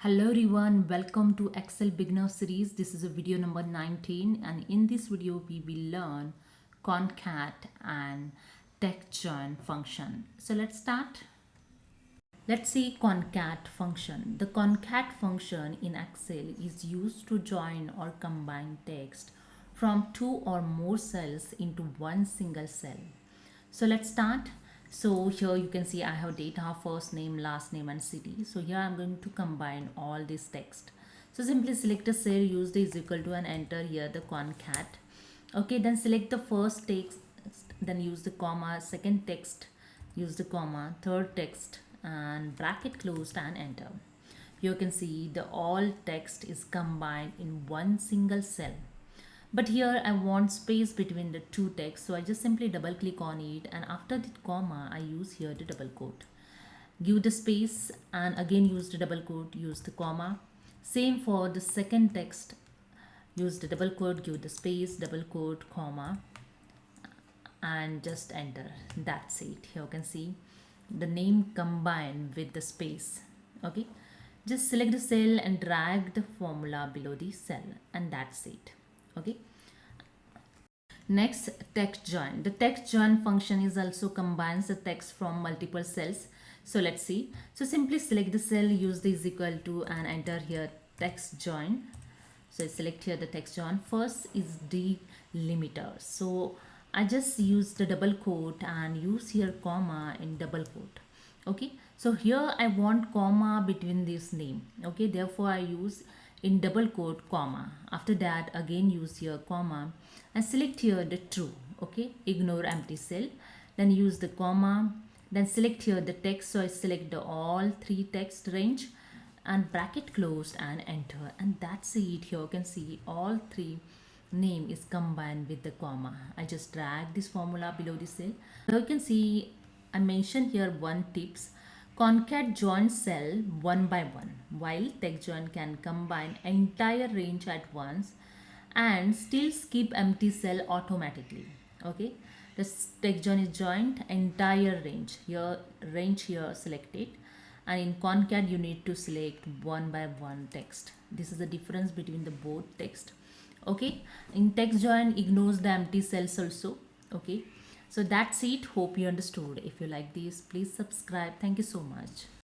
Hello everyone, welcome to Excel Beginner series. This is a video number 19 and in this video we will learn concat and TEXTJOIN function. So let's start. Let's see concat function. The concat function in Excel is used to join or combine text from two or more cells into one single cell. So let's start. So here you can see I have data, first name, last name and city. So here I'm going to combine all this text. So simply select a cell, use the is equal to and enter here the concat. Okay, then select the first text, then use the comma, second text, use the comma, third text and bracket closed and enter. You can see the all text is combined in one single cell. But here I want space between the two texts, so I just simply double click on it, and after the comma I use here the double quote. Give the space and again use the double quote, use the comma. Same for the second text, use the double quote, give the space, double quote, comma and just enter. That's it. Here you can see the name combined with the space. Okay, just select the cell and drag the formula below the cell and that's it. Okay, next TEXTJOIN. The TEXTJOIN function is also combines the text from multiple cells. So let's see. So simply select the cell, use the is equal to and enter here TEXTJOIN. So select here the TEXTJOIN. First is delimiter. So I just use the double quote and use here comma in double quote. Okay, so here I want comma between this name. Okay, therefore I use in double quote comma. After that again use here comma and select here the true. Okay, ignore empty cell, then use the comma, then select here the text. So I select the all three text range and bracket closed and enter, and that's it. Here you can see all three name is combined with the comma. I just drag this formula below the cell. Here you can see I mentioned here one tips. Concat join cell one by one, while TEXTJOIN can combine entire range at once and still skip empty cell automatically. Okay, this TEXTJOIN is joined entire range. Here range here selected, and in concat you need to select one by one text. This is the difference between the both text. Okay, in TEXTJOIN ignores the empty cells also. Okay, so that's it. Hope you understood. If you like this, please subscribe. Thank you so much.